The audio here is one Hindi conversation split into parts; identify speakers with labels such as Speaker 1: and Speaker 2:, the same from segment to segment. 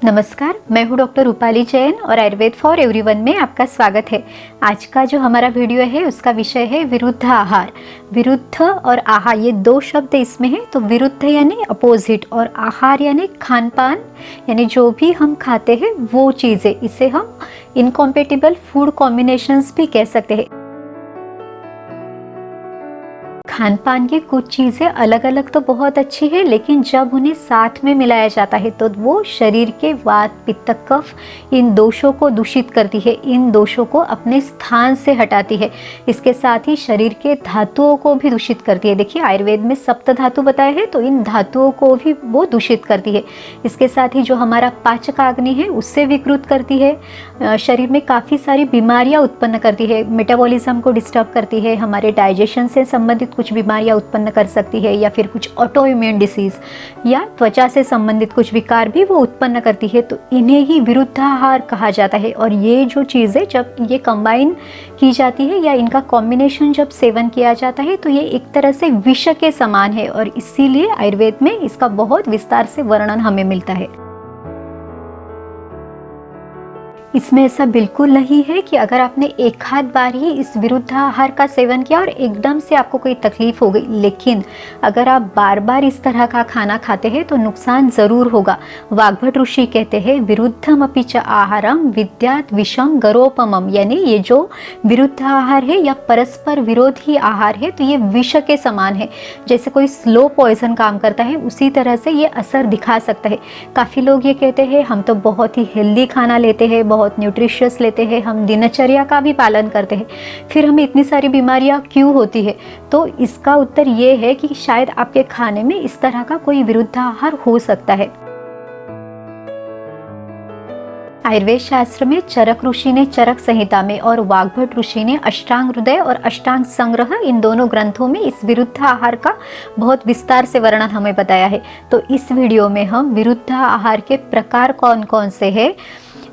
Speaker 1: नमस्कार, मैं हूँ डॉक्टर रूपाली जैन और आयुर्वेद फॉर एवरीवन में आपका स्वागत है। आज का जो हमारा वीडियो है उसका विषय है विरुद्ध आहार। विरुद्ध और आहार ये दो शब्द इसमें हैं। तो विरुद्ध यानी अपोजिट और आहार यानी खान पान, यानी जो भी हम खाते हैं वो चीज़ें, इसे हम इनकॉम्पेटिबल फूड कॉम्बिनेशंस भी कह सकते हैं। खान पान की कुछ चीज़ें अलग अलग तो बहुत अच्छी है, लेकिन जब उन्हें साथ में मिलाया जाता है तो वो शरीर के वात पित्त कफ इन दोषों को दूषित करती है, इन दोषों को अपने स्थान से हटाती है। इसके साथ ही शरीर के धातुओं को भी दूषित करती है। देखिए आयुर्वेद में सप्त धातु बताए हैं, तो इन धातुओं को भी वो दूषित करती है। इसके साथ ही जो हमारा पाचकाग्नि है उससे विकृत करती है, शरीर में काफ़ी सारी बीमारियाँ उत्पन्न करती है, मेटाबॉलिज्म को डिस्टर्ब करती है, हमारे डाइजेशन से संबंधित कुछ बीमारियां उत्पन्न कर सकती है, या फिर कुछ ऑटो इम्यून डिसीज या त्वचा से संबंधित कुछ विकार भी वो उत्पन्न करती है। तो इन्हें ही विरुद्धाहार कहा जाता है। और ये जो चीज़ें जब ये कंबाइन की जाती है या इनका कॉम्बिनेशन जब सेवन किया जाता है तो ये एक तरह से विष के समान है, और इसीलिए आयुर्वेद में इसका बहुत विस्तार से वर्णन हमें मिलता है। इसमें ऐसा बिल्कुल नहीं है कि अगर आपने एक आध बार ही इस विरुद्ध आहार का सेवन किया और एकदम से आपको कोई तकलीफ हो गई, लेकिन अगर आप बार बार इस तरह का खाना खाते हैं तो नुकसान ज़रूर होगा। वाग्भट ऋषि कहते हैं विरुद्धम अपि च आहारम विद्यात विषम गरोपमम, यानी ये जो विरुद्ध आहार है या परस्पर विरोधी आहार है तो ये विष के समान है। जैसे कोई स्लो पॉइजन काम करता है उसी तरह से ये असर दिखा सकता है। काफ़ी लोग ये कहते हैं हम तो बहुत ही हेल्दी खाना लेते हैं, बहुत न्यूट्रिशियस लेते हैं, हम दिनचर्या का भी पालन करते हैं, फिर हमें इतनी सारी बीमारियां क्यों होती है? तो इसका उत्तर ये है कि शायद आपके खाने में इस तरह का कोई विरुद्ध आहार हो सकता है। आयुर्वेद शास्त्र में चरक ऋषि ने चरक संहिता में और वाग्भट ऋषि ने अष्टांग हृदय और अष्टांग संग्रह, इन दोनों ग्रंथों में इस विरुद्ध आहार का बहुत विस्तार से वर्णन हमें बताया है। तो इस वीडियो में हम विरुद्ध आहार के प्रकार कौन कौन से हैं,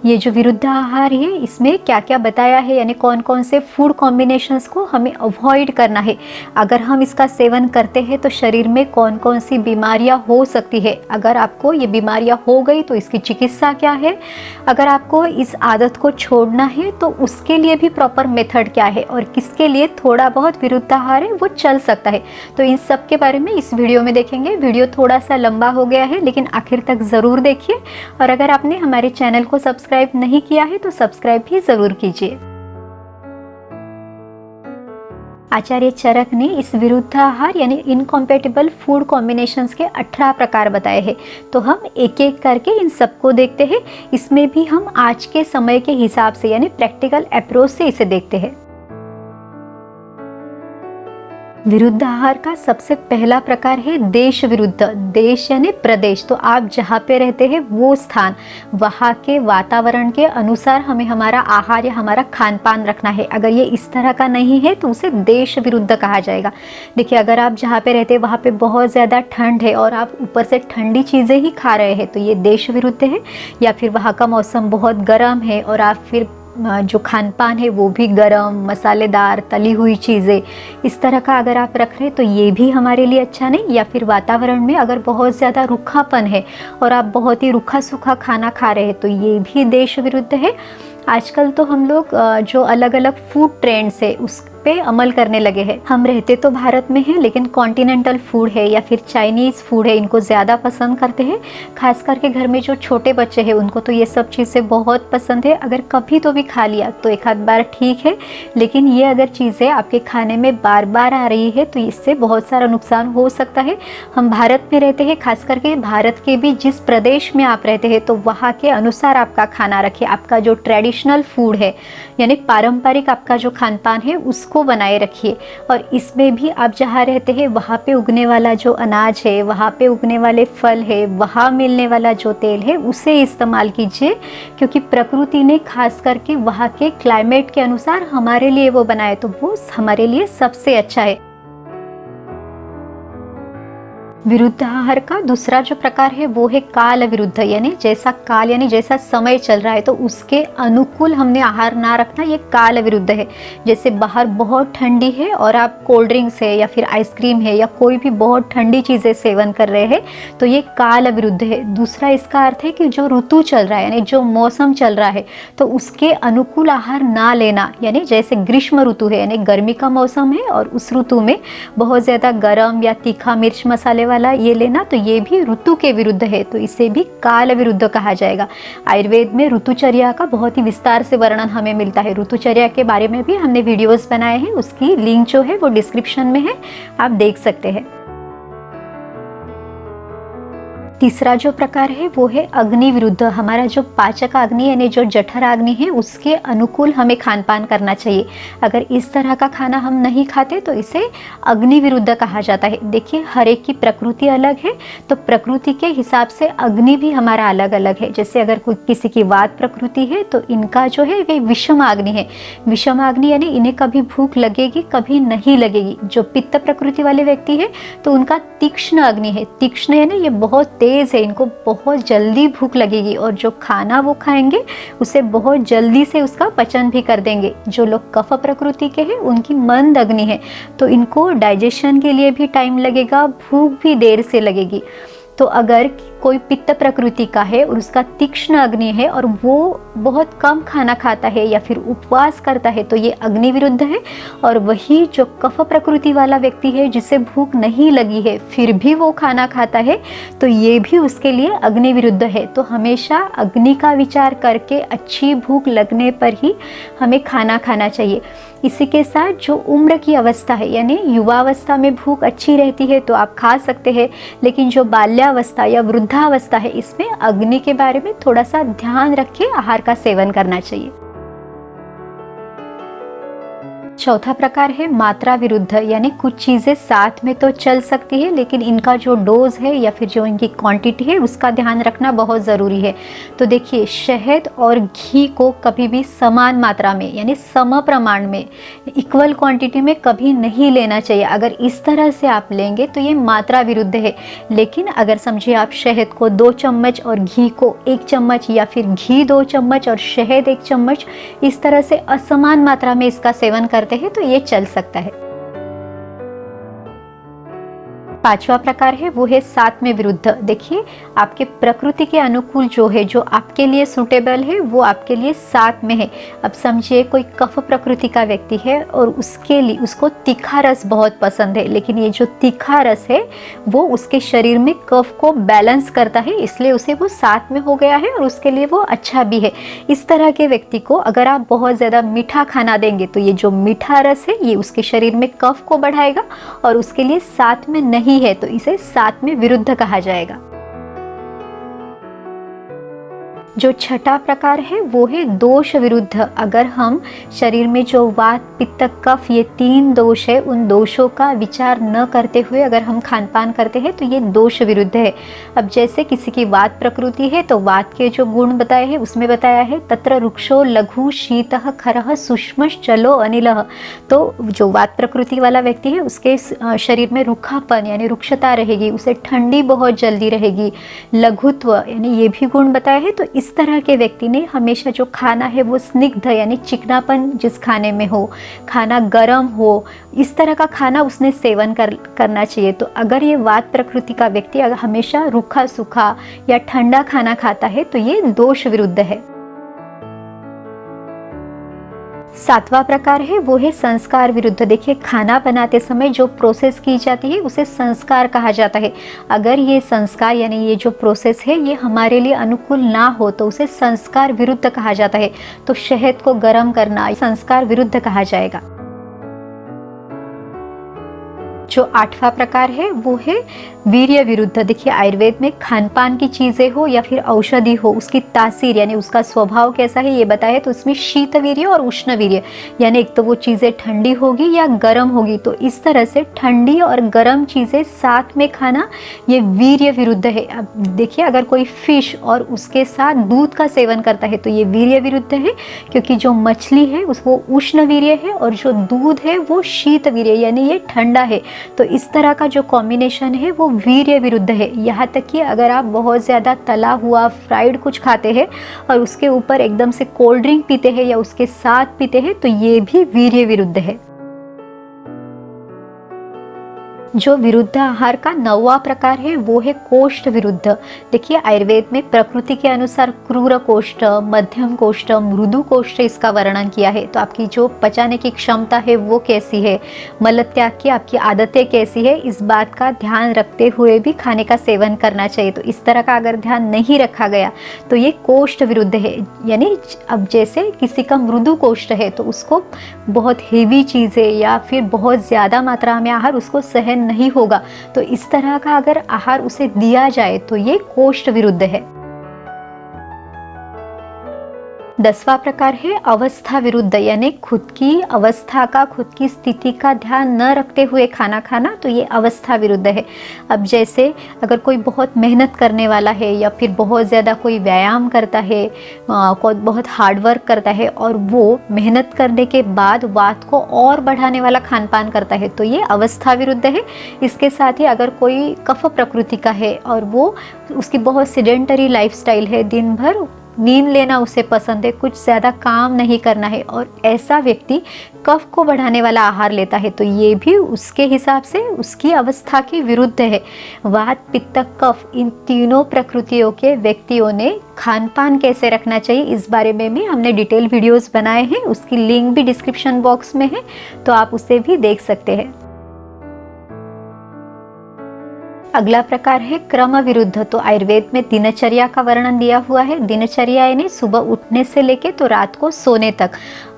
Speaker 1: ये जो विरुद्ध आहार है इसमें क्या क्या बताया है, यानी कौन कौन से फूड कॉम्बिनेशंस को हमें अवॉइड करना है, अगर हम इसका सेवन करते हैं तो शरीर में कौन कौन सी बीमारियां हो सकती है, अगर आपको ये बीमारियां हो गई तो इसकी चिकित्सा क्या है, अगर आपको इस आदत को छोड़ना है तो उसके लिए भी प्रॉपर मेथड क्या है, और किसके लिए थोड़ा बहुत विरुद्ध आहार है वो चल सकता है। तो इन सब के बारे में इस वीडियो में देखेंगे। वीडियो थोड़ा सा लंबा हो गया है, लेकिन आखिर तक ज़रूर देखिए, और अगर आपने हमारे चैनल को सब्सक्राइब नहीं किया है तो सब्सक्राइब भी जरूर कीजिए। आचार्य चरक ने इस विरुद्ध आहार यानी इनकॉम्पेटिबल फूड कॉम्बिनेशंस के 18 प्रकार बताए हैं। तो हम एक एक करके इन सबको देखते हैं। इसमें भी हम आज के समय के हिसाब से यानी प्रैक्टिकल अप्रोच से इसे देखते हैं। विरुद्ध आहार का सबसे पहला प्रकार है देश विरुद्ध। देश यानी प्रदेश, तो आप जहाँ पे रहते हैं वो स्थान, वहाँ के वातावरण के अनुसार हमें हमारा आहार या हमारा खान पान रखना है। अगर ये इस तरह का नहीं है तो उसे देश विरुद्ध कहा जाएगा। देखिए अगर आप जहाँ पे रहते हैं वहाँ पे बहुत ज़्यादा ठंड है और आप ऊपर से ठंडी चीज़ें ही खा रहे हैं तो ये देश विरुद्ध है। या फिर वहाँ का मौसम बहुत गर्म है और आप फिर जो खान पान है वो भी गरम, मसालेदार, तली हुई चीज़ें, इस तरह का अगर आप रख रहे हैं तो ये भी हमारे लिए अच्छा नहीं। या फिर वातावरण में अगर बहुत ज़्यादा रूखापन है और आप बहुत ही रूखा सूखा खाना खा रहे हैं तो ये भी देश विरुद्ध है। आजकल तो हम लोग जो अलग अलग फूड ट्रेंड्स है उस पे अमल करने लगे हैं। हम रहते तो भारत में हैं, लेकिन कॉन्टिनेंटल फूड है या फिर चाइनीज़ फूड है इनको ज़्यादा पसंद करते हैं। खास करके घर में जो छोटे बच्चे हैं उनको तो ये सब चीज़ें बहुत पसंद है। अगर कभी तो भी खा लिया तो एक आध बार ठीक है, लेकिन ये अगर चीज़ें आपके खाने में बार बार आ रही है तो इससे बहुत सारा नुकसान हो सकता है। हम भारत में रहते हैं, खास करके भारत के भी जिस प्रदेश में आप रहते हैं तो वहाँ के अनुसार आपका खाना रखिए। आपका जो ट्रेडिशनल फूड है यानी पारंपरिक आपका जो खान पान है उसको बनाए रखिए। और इसमें भी आप जहाँ रहते हैं वहाँ पे उगने वाला जो अनाज है, वहाँ पे उगने वाले फल है, वहाँ मिलने वाला जो तेल है उसे इस्तेमाल कीजिए, क्योंकि प्रकृति ने खास करके वहाँ के क्लाइमेट के अनुसार हमारे लिए वो बनाए तो वो हमारे लिए सबसे अच्छा है। विरुद्ध आहार का दूसरा जो प्रकार है वो है काल विरुद्ध, यानी जैसा काल यानी जैसा समय चल रहा है तो उसके अनुकूल हमने आहार ना रखना, ये काल विरुद्ध है। जैसे बाहर बहुत ठंडी है और आप कोल्ड ड्रिंक्स है या फिर आइसक्रीम है या कोई भी बहुत ठंडी चीज़ें सेवन कर रहे हैं तो ये काल विरुद्ध है। दूसरा इसका अर्थ है कि जो ऋतु चल रहा है यानी जो मौसम चल रहा है तो उसके अनुकूल आहार ना लेना, यानी जैसे ग्रीष्म ऋतु है यानी गर्मी का मौसम है और उस ऋतु में बहुत ज़्यादा गर्म या तीखा मिर्च मसाले वाला ये लेना, तो ये भी ऋतु के विरुद्ध है, तो इसे भी काल विरुद्ध कहा जाएगा। आयुर्वेद में ऋतुचर्या का बहुत ही विस्तार से वर्णन हमें मिलता है। ऋतुचर्या के बारे में भी हमने वीडियोस बनाए हैं, उसकी लिंक जो है वो डिस्क्रिप्शन में है, आप देख सकते हैं। तीसरा जो प्रकार है वो है अग्नि विरुद्ध। हमारा जो पाचक अग्नि यानी जो जठर अग्नि है उसके अनुकूल हमें खान पान करना चाहिए। अगर इस तरह का खाना हम नहीं खाते तो इसे अग्नि विरुद्ध कहा जाता है। देखिए हर एक की प्रकृति अलग है, तो प्रकृति के हिसाब से अग्नि भी हमारा अलग अलग है। जैसे अगर कोई किसी की वात प्रकृति है तो इनका जो है वे विषम अग्नि है। विषम अग्नि यानी इन्हें कभी भूख लगेगी कभी नहीं लगेगी। जो पित्त प्रकृति वाले व्यक्ति है तो उनका तीक्ष्ण अग्नि है। तीक्ष्ण यानी ये बहुत तेज है, इनको बहुत जल्दी भूख लगेगी और जो खाना वो खाएंगे उसे बहुत जल्दी से उसका पचन भी कर देंगे। जो लोग कफ प्रकृति के हैं उनकी मंद अग्नि है, तो इनको डाइजेशन के लिए भी टाइम लगेगा, भूख भी देर से लगेगी। तो अगर कोई पित्त प्रकृति का है और उसका तीक्ष्ण अग्नि है और वो बहुत कम खाना खाता है या फिर उपवास करता है तो ये अग्नि विरुद्ध है। और वही जो कफ प्रकृति वाला व्यक्ति है जिसे भूख नहीं लगी है फिर भी वो खाना खाता है तो ये भी उसके लिए अग्नि विरुद्ध है। तो हमेशा अग्नि का विचार करके अच्छी भूख लगने पर ही हमें खाना खाना चाहिए। इसी के साथ जो उम्र की अवस्था है यानी युवावस्था में भूख अच्छी रहती है तो आप खा सकते हैं, लेकिन जो बाल्यावस्था या वृद्धावस्था है इसमें अग्नि के बारे में थोड़ा सा ध्यान रख के आहार का सेवन करना चाहिए। चौथा प्रकार है मात्रा विरुद्ध, यानी कुछ चीज़ें साथ में तो चल सकती है लेकिन इनका जो डोज है या फिर जो इनकी क्वांटिटी है उसका ध्यान रखना बहुत ज़रूरी है। तो देखिए शहद और घी को कभी भी समान मात्रा में यानी सम प्रमाण में इक्वल क्वांटिटी में कभी नहीं लेना चाहिए। अगर इस तरह से आप लेंगे तो ये मात्रा विरुद्ध है। लेकिन अगर समझिए आप शहद को 2 चम्मच और घी को 1 चम्मच या फिर घी 2 चम्मच और शहद 1 चम्मच इस तरह से असमान मात्रा में इसका सेवन करते हैं तो ये चल सकता है। पांचवा प्रकार है वो है साथ में विरुद्ध। देखिए आपके प्रकृति के अनुकूल जो है, जो आपके लिए सूटेबल है वो आपके लिए साथ में है। अब समझिए कोई कफ प्रकृति का व्यक्ति है और उसके लिए उसको तीखा रस बहुत पसंद है, लेकिन ये जो तीखा रस है वो उसके शरीर में कफ को बैलेंस करता है, इसलिए उसे वो साथ में हो गया है और उसके लिए वो अच्छा भी है। इस तरह के व्यक्ति को अगर आप बहुत ज़्यादा मीठा खाना देंगे तो ये जो मीठा रस है ये उसके शरीर में कफ को बढ़ाएगा और उसके लिए साथ में नहीं है, तो इसे साथ में विरुद्ध कहा जाएगा। जो छठा प्रकार है वो है दोष विरुद्ध। अगर हम शरीर में जो वात पित्त कफ ये 3 दोष है उन दोषों का विचार न करते हुए अगर हम खान पान करते हैं तो ये दोष विरुद्ध है। अब जैसे किसी की वात प्रकृति है तो वात के जो गुण बताए हैं उसमें बताया है तत्र रुक्षो लघु शीतः खरः सूक्ष्मश्च जलो अनिलः। तो जो वात प्रकृति वाला व्यक्ति है उसके शरीर में रूखापन यानी रुक्षता रहेगी, उसे ठंडी बहुत जल्दी रहेगी, लघुत्व यानी ये भी गुण बताए हैं। तो इस तरह के व्यक्ति ने हमेशा जो खाना है वो स्निग्ध यानी चिकनापन जिस खाने में हो, खाना गर्म हो, इस तरह का खाना उसने सेवन करना चाहिए। तो अगर ये वात प्रकृति का व्यक्ति अगर हमेशा रूखा सूखा या ठंडा खाना खाता है तो ये दोष विरुद्ध है। सातवां प्रकार है वो है संस्कार विरुद्ध। देखिए खाना बनाते समय जो प्रोसेस की जाती है उसे संस्कार कहा जाता है। अगर ये संस्कार यानी ये जो प्रोसेस है ये हमारे लिए अनुकूल ना हो तो उसे संस्कार विरुद्ध कहा जाता है। तो शहद को गर्म करना संस्कार विरुद्ध कहा जाएगा। जो 8वां प्रकार है वो है वीर्य विरुद्ध। देखिए आयुर्वेद में खान पान की चीज़ें हो या फिर औषधि हो उसकी तासीर यानी उसका स्वभाव कैसा है ये बताया। तो इसमें शीत वीर्य और उष्ण वीर्य यानी एक तो वो चीज़ें ठंडी होगी या गर्म होगी। तो इस तरह से ठंडी और गर्म चीज़ें साथ में खाना ये वीर्य विरुद्ध है। अब देखिए अगर कोई फिश और उसके साथ दूध का सेवन करता है तो ये वीर्य विरुद्ध है, क्योंकि जो मछली है वो उष्ण वीर्य है और जो दूध है वो शीत वीर्य यानी ये ठंडा है। तो इस तरह का जो कॉम्बिनेशन है वो वीर्य विरुद्ध है। यहाँ तक कि अगर आप बहुत ज़्यादा तला हुआ फ्राइड कुछ खाते हैं और उसके ऊपर एकदम से कोल्ड ड्रिंक पीते हैं या उसके साथ पीते हैं तो ये भी वीर्य विरुद्ध है। जो विरुद्ध आहार का 9वां प्रकार है वो है कोष्ठ विरुद्ध। देखिए आयुर्वेद में प्रकृति के अनुसार क्रूर कोष्ठ, मध्यम कोष्ठ, मृदु कोष्ठ इसका वर्णन किया है। तो आपकी जो पचाने की क्षमता है वो कैसी है, मलत्याग की आपकी आदतें कैसी है, इस बात का ध्यान रखते हुए भी खाने का सेवन करना चाहिए। तो इस तरह का अगर ध्यान नहीं रखा गया तो ये कोष्ठ विरुद्ध है। यानी अब जैसे किसी का मृदु कोष्ठ है तो उसको बहुत हेवी चीज़ें या फिर बहुत ज़्यादा मात्रा में आहार उसको सहन नहीं होगा, तो इस तरह का अगर आहार उसे दिया जाए तो ये कोष्ठ विरुद्ध है। 10वां प्रकार है अवस्था विरुद्ध, यानी खुद की अवस्था का, खुद की स्थिति का ध्यान न रखते हुए खाना खाना, तो ये अवस्था विरुद्ध है। अब जैसे अगर कोई बहुत मेहनत करने वाला है या फिर बहुत ज़्यादा कोई व्यायाम करता है, कोई बहुत हार्ड वर्क करता है और वो मेहनत करने के बाद वात को और बढ़ाने वाला खान पान करता है, तो ये अवस्था विरुद्ध है। इसके साथ ही अगर कोई कफ प्रकृति का है और वो उसकी बहुत सीडेंटरी लाइफस्टाइल है, दिन भर नींद लेना उसे पसंद है, कुछ ज़्यादा काम नहीं करना है और ऐसा व्यक्ति कफ को बढ़ाने वाला आहार लेता है, तो ये भी उसके हिसाब से उसकी अवस्था के विरुद्ध है। वात, पित्त, कफ, इन तीनों प्रकृतियों के व्यक्तियों ने खान पान कैसे रखना चाहिए इस बारे में भी हमने डिटेल वीडियोस बनाए हैं, उसकी लिंक भी डिस्क्रिप्शन बॉक्स में है, तो आप उसे भी देख सकते हैं। अगला प्रकार है क्रम विरुद्ध। तो आयुर्वेद में दिनचर्या का वर्णन दिया हुआ है। दिनचर्या यानी सुबह उठने से लेके तो रात को सोने तक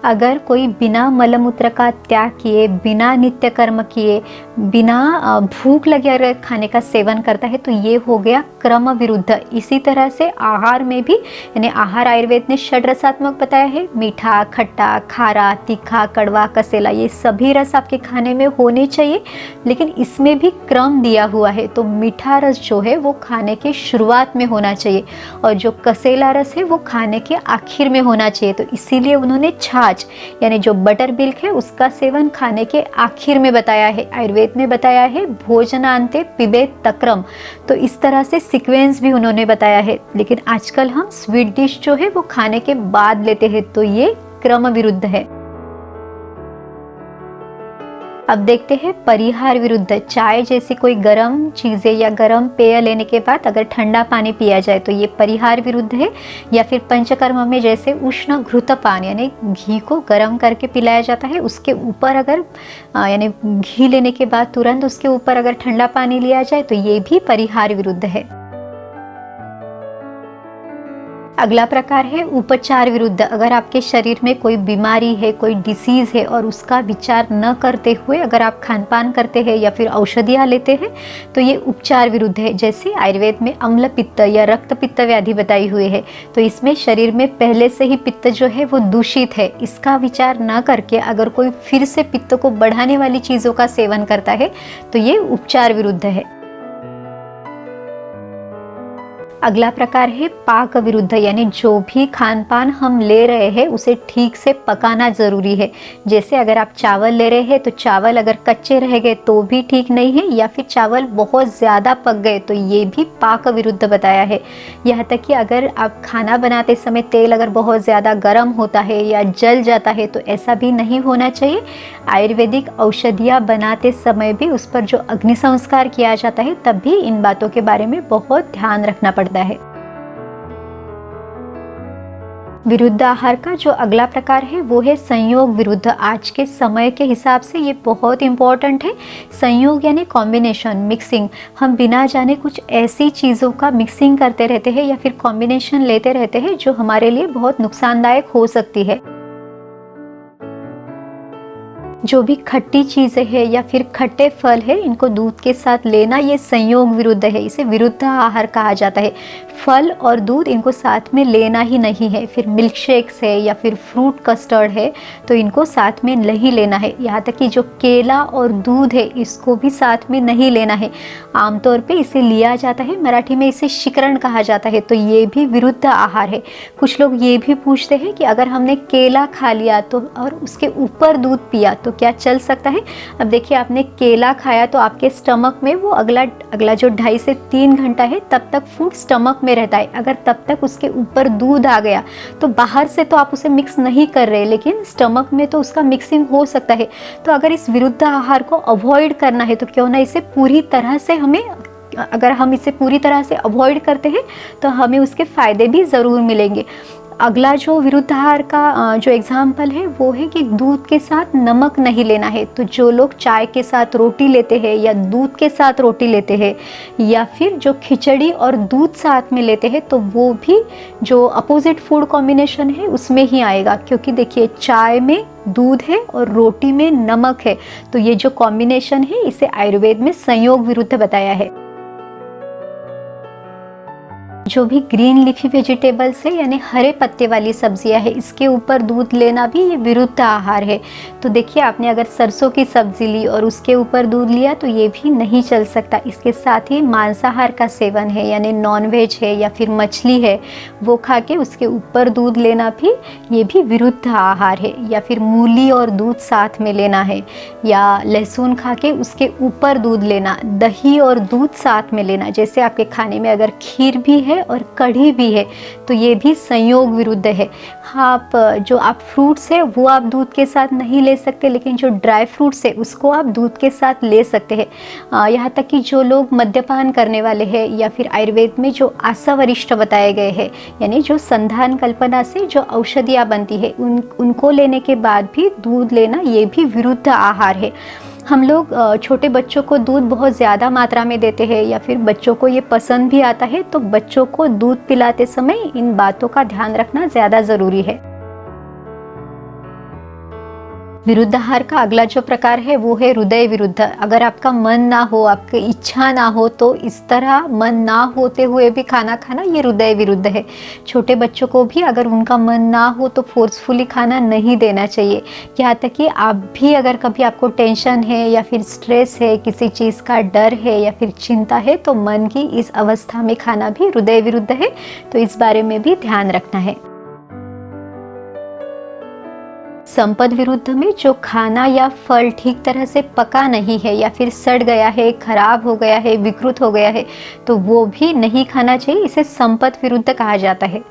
Speaker 1: अगर कोई बिना मलमूत्र का त्याग किए, बिना नित्य कर्म किए, बिना भूख लगे अगर खाने का सेवन करता है तो ये हो गया क्रम विरुद्ध। इसी तरह से आहार में भी, यानी आहार आयुर्वेद ने षड रसात्मक बताया है, मीठा, खट्टा, खारा, तीखा, कड़वा, कसेला, ये सभी रस आपके खाने में होने चाहिए, लेकिन इसमें भी क्रम दिया हुआ है। तो मीठा रस जो है वो खाने के शुरुआत में होना चाहिए और जो कसेला रस है वो खाने के आखिर में होना चाहिए। तो इसीलिए उन्होंने छाछ यानी जो बटर मिल्क है उसका सेवन खाने के आखिर में बताया है। आयुर्वेद में बताया है भोजनांते पिबेत तक्रम, तो इस तरह से सीक्वेंस भी उन्होंने बताया है। लेकिन आजकल हम स्वीट डिश जो है वो खाने के बाद लेते हैं, तो ये क्रम विरुद्ध है। अब देखते हैं परिहार विरुद्ध। चाय जैसी कोई गर्म चीज़ें या गर्म पेय लेने के बाद अगर ठंडा पानी पिया जाए तो ये परिहार विरुद्ध है। या फिर पंचकर्म में जैसे उष्ण घृत पान यानी घी को गर्म करके पिलाया जाता है, उसके ऊपर अगर यानी घी लेने के बाद तुरंत उसके ऊपर अगर ठंडा पानी लिया जाए तो ये भी परिहार विरुद्ध है। अगला प्रकार है उपचार विरुद्ध। अगर आपके शरीर में कोई बीमारी है, कोई डिसीज़ है और उसका विचार न करते हुए अगर आप खान पान करते हैं या फिर औषधियाँ लेते हैं तो ये उपचार विरुद्ध है। जैसे आयुर्वेद में अम्ल पित्त या रक्त पित्त व्याधि बताई हुई है, तो इसमें शरीर में पहले से ही पित्त जो है वो दूषित है, इसका विचार न करके अगर कोई फिर से पित्त को बढ़ाने वाली चीज़ों का सेवन करता है तो ये उपचार विरुद्ध है। अगला प्रकार है पाक विरुद्ध, यानी जो भी खान पान हम ले रहे हैं उसे ठीक से पकाना ज़रूरी है। जैसे अगर आप चावल ले रहे हैं तो चावल अगर कच्चे रह गए तो भी ठीक नहीं है, या फिर चावल बहुत ज़्यादा पक गए तो ये भी पाक विरुद्ध बताया है। यहाँ तक कि अगर आप खाना बनाते समय तेल अगर बहुत ज़्यादा गर्म होता है या जल जाता है तो ऐसा भी नहीं होना चाहिए। आयुर्वेदिक औषधियाँ बनाते समय भी उस पर जो अग्नि संस्कार किया जाता है तब भी इन बातों के बारे में बहुत ध्यान रखना पड़ता है। विरुद्ध आहार का जो अगला प्रकार है वो है संयोग विरुद्ध। आज के समय के हिसाब से ये बहुत इंपॉर्टेंट है। संयोग यानी कॉम्बिनेशन, मिक्सिंग। हम बिना जाने कुछ ऐसी चीज़ों का मिक्सिंग करते रहते हैं या फिर कॉम्बिनेशन लेते रहते हैं जो हमारे लिए बहुत नुकसानदायक हो सकती है। जो भी खट्टी चीज़ें हैं या फिर खट्टे फल है इनको दूध के साथ लेना ये संयोग विरुद्ध है, इसे विरुद्ध आहार कहा जाता है। फल और दूध इनको साथ में लेना ही नहीं है। फिर मिल्क शेक्स है या फिर फ्रूट कस्टर्ड है तो इनको साथ में नहीं लेना है। यहाँ तक कि जो केला और दूध है इसको भी साथ में नहीं लेना है। आमतौर पे इसे लिया जाता है, मराठी में इसे शिकरण कहा जाता है, तो ये भी विरुद्ध आहार है। कुछ लोग ये भी पूछते हैं कि अगर हमने केला खा लिया तो और उसके ऊपर दूध पिया तो क्या चल सकता है। अब देखिए, आपने केला खाया तो आपके स्टमक में वो अगला जो 2.5 से 3 घंटा है तब तक फूड स्टमक में रहता है। अगर तब तक उसके ऊपर दूध आ गया तो बाहर से तो आप उसे मिक्स नहीं कर रहे, लेकिन स्टमक में तो उसका मिक्सिंग हो सकता है। तो अगर इस विरुद्ध आहार को अवॉइड करना है तो क्यों ना इसे पूरी तरह से अगर हम इसे पूरी तरह से अवॉइड करते हैं तो हमें उसके फ़ायदे भी ज़रूर मिलेंगे। अगला जो विरुद्ध आहार का जो एग्जाम्पल है वो है कि दूध के साथ नमक नहीं लेना है। तो जो लोग चाय के साथ रोटी लेते हैं या दूध के साथ रोटी लेते हैं या फिर जो खिचड़ी और दूध साथ में लेते हैं, तो वो भी जो अपोजिट फूड कॉम्बिनेशन है उसमें ही आएगा। क्योंकि देखिए, चाय में दूध है और रोटी में नमक है, तो ये जो कॉम्बिनेशन है इसे आयुर्वेद में संयोग विरुद्ध बताया है। जो भी ग्रीन लीफी वेजिटेबल्स है यानी हरे पत्ते वाली सब्जियां है, इसके ऊपर दूध लेना भी ये विरुद्ध आहार है। तो देखिए, आपने अगर सरसों की सब्जी ली और उसके ऊपर दूध लिया तो ये भी नहीं चल सकता। इसके साथ ही मांसाहार का सेवन है यानी नॉनवेज है या फिर मछली है, वो खा के उसके ऊपर दूध लेना भी ये भी विरुद्ध आहार है। या फिर मूली और दूध साथ में लेना है, या लहसुन खा के उसके ऊपर दूध लेना, दही और दूध साथ में लेना। जैसे आपके खाने में अगर खीर भी है और कढ़ी भी है तो ये भी संयोग विरुद्ध है। हाँ, जो आप फ्रूट्स है वो आप दूध के साथ नहीं ले सकते, लेकिन जो ड्राई फ्रूट्स है उसको आप दूध के साथ ले सकते हैं। यहाँ तक कि जो लोग मद्यपान करने वाले हैं या फिर आयुर्वेद में जो आसावरिष्ठ बताए गए हैं यानी जो संधान कल्पना से जो औषधियाँ बनती है उनको लेने के बाद भी दूध लेना ये भी विरुद्ध आहार है। हम लोग छोटे बच्चों को दूध बहुत ज़्यादा मात्रा में देते हैं या फिर बच्चों को ये पसंद भी आता है, तो बच्चों को दूध पिलाते समय इन बातों का ध्यान रखना ज़्यादा ज़रूरी है। विरुद्ध आहार का अगला जो प्रकार है वो है हृदय विरुद्ध। अगर आपका मन ना हो, आपकी इच्छा ना हो, तो इस तरह मन ना होते हुए भी खाना खाना ये हृदय विरुद्ध है। छोटे बच्चों को भी अगर उनका मन ना हो तो फोर्सफुली खाना नहीं देना चाहिए। यहाँ तक कि आप भी अगर कभी आपको टेंशन है या फिर स्ट्रेस है, किसी चीज़ का डर है या फिर चिंता है, तो मन की इस अवस्था में खाना भी हृदय विरुद्ध है। तो इस बारे में भी ध्यान रखना है। संपद विरुद्ध में जो खाना या फल ठीक तरह से पका नहीं है या फिर सड़ गया है, खराब हो गया है, विकृत हो गया है, तो वो भी नहीं खाना चाहिए। इसे संपद विरुद्ध कहा जाता है।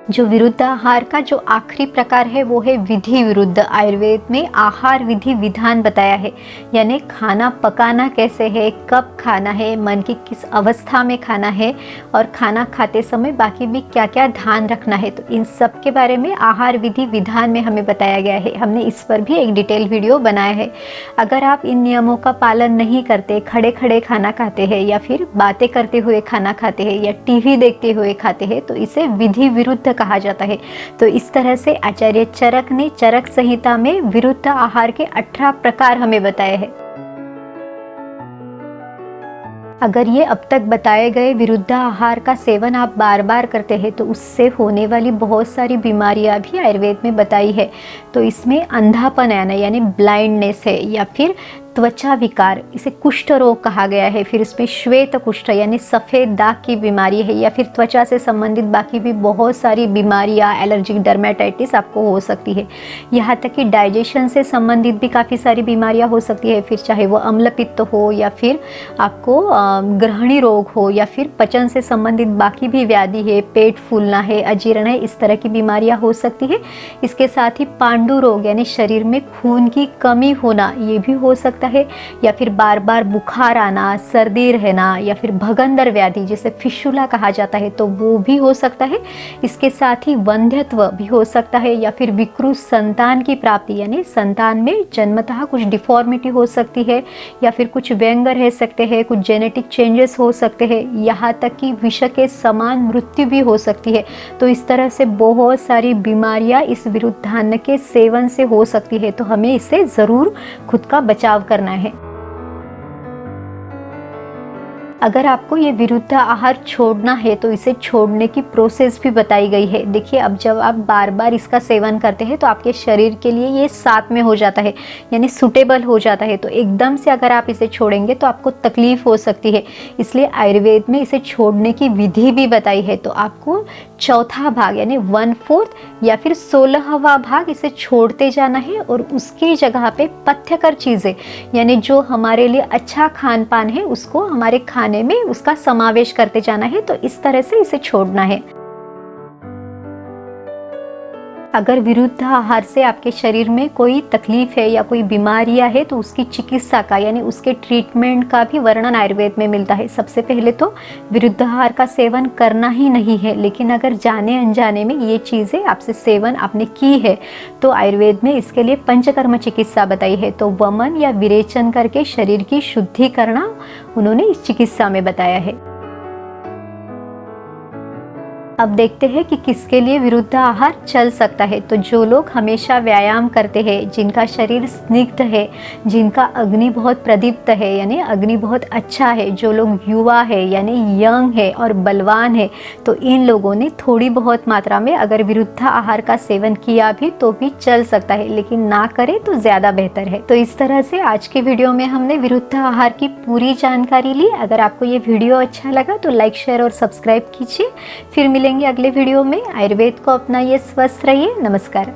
Speaker 1: जो विरुद्ध आहार का जो आखिरी प्रकार है वो है विधि विरुद्ध। आयुर्वेद में आहार विधि विधान बताया है, यानी खाना पकाना कैसे है, कब खाना है, मन की किस अवस्था में खाना है और खाना खाते समय बाकी भी क्या क्या ध्यान रखना है। तो इन सब के बारे में आहार विधि विधान में हमें बताया गया है। हमने इस पर भी एक डिटेल वीडियो बनाया है। अगर आप इन नियमों का पालन नहीं करते, खड़े खड़े खाना खाते हैं या फिर बातें करते हुए खाना खाते हैं या टीवी देखते हुए खाते हैं, तो इसे विधि विरुद्ध कहा जाता है। तो इस तरह से आचार्य चरक ने चरक संहिता में विरुद्ध आहार के 18 प्रकार हमें बताए हैं। अगर ये अब तक बताए गए विरुद्ध आहार का सेवन आप बार बार करते हैं तो उससे होने वाली बहुत सारी बीमारियां भी आयुर्वेद में बताई है। तो इसमें अंधापन आना यानी ब्लाइंडनेस है, या फिर त्वचा विकार, इसे कुष्ठ रोग कहा गया है। फिर इसमें श्वेत कुष्ठ यानी सफ़ेद दाग की बीमारी है, या फिर त्वचा से संबंधित बाकी भी बहुत सारी बीमारियां, एलर्जिक डर्मेटाइटिस आपको हो सकती है। यहाँ तक कि डाइजेशन से संबंधित भी काफ़ी सारी बीमारियां हो सकती है, फिर चाहे वो अम्लपित्त हो या फिर आपको ग्रहणी रोग हो या फिर पचन से संबंधित बाकी भी व्याधि है, पेट फूलना है, अजीर्ण है, इस तरह की बीमारियां हो सकती है। इसके साथ ही पांडु रोग यानी शरीर में खून की कमी होना, ये भी हो सकता है, या फिर बार बार बुखार आना, सर्दी रहना, या फिर भगंदर व्याधि जिसे फिशुला कहा जाता है, तो वो भी हो सकता है। इसके साथ ही वंध्यत्व भी हो सकता है, या फिर विकृत संतान की प्राप्ति यानी संतान में जन्मतः कुछ डिफॉर्मिटी हो सकती है, या फिर कुछ व्यंग रह सकते हैं, कुछ जेनेटिक चेंजेस हो सकते हैं, यहाँ तक कि विष के समान मृत्यु भी हो सकती है। तो इस तरह से बहुत सारी बीमारियां इस विरुद्धान्न के सेवन से हो सकती है। तो हमें इससे ज़रूर खुद का बचाव करना है। अगर आपको ये विरुद्ध आहार छोड़ना है तो इसे छोड़ने की प्रोसेस भी बताई गई है। देखिए, अब जब आप बार बार इसका सेवन करते हैं तो आपके शरीर के लिए ये साथ में हो जाता है, यानी सूटेबल हो जाता है। तो एकदम से अगर आप इसे छोड़ेंगे तो आपको तकलीफ हो सकती है। इसलिए आयुर्वेद में इसे छोड़ने की विधि भी बताई है। तो आपको चौथा भाग यानी 1/4 या फिर 16वां भाग इसे छोड़ते जाना है और उसकी जगह पे पथ्यकर चीज़ें यानी जो हमारे लिए अच्छा खान पान है उसको हमारे खाने में उसका समावेश करते जाना है। तो इस तरह से इसे छोड़ना है। अगर विरुद्ध आहार से आपके शरीर में कोई तकलीफ है या कोई बीमारियां है तो उसकी चिकित्सा का यानी उसके ट्रीटमेंट का भी वर्णन आयुर्वेद में मिलता है। सबसे पहले तो विरुद्ध आहार का सेवन करना ही नहीं है, लेकिन अगर जाने अनजाने में ये चीज़ें आपसे सेवन आपने की है तो आयुर्वेद में इसके लिए पंचकर्म चिकित्सा बताई है। तो वमन या विरेचन करके शरीर की शुद्धि करना उन्होंने इस चिकित्सा में बताया है। अब देखते हैं कि किसके लिए विरुद्ध आहार चल सकता है। तो जो लोग हमेशा व्यायाम करते हैं, जिनका शरीर स्निग्ध है, जिनका अग्नि बहुत प्रदीप्त है यानी अग्नि बहुत अच्छा है, जो लोग युवा है यानी यंग है और बलवान है, तो इन लोगों ने थोड़ी बहुत मात्रा में अगर विरुद्ध आहार का सेवन किया भी तो भी चल सकता है, लेकिन ना करें तो ज़्यादा बेहतर है। तो इस तरह से आज के वीडियो में हमने विरुद्ध आहार की पूरी जानकारी ली। अगर आपको ये वीडियो अच्छा लगा तो लाइक, शेयर और सब्सक्राइब कीजिए। फिर मिलेंगे अगले वीडियो में। आयुर्वेद को अपनाइए, स्वस्थ रहिए। नमस्कार।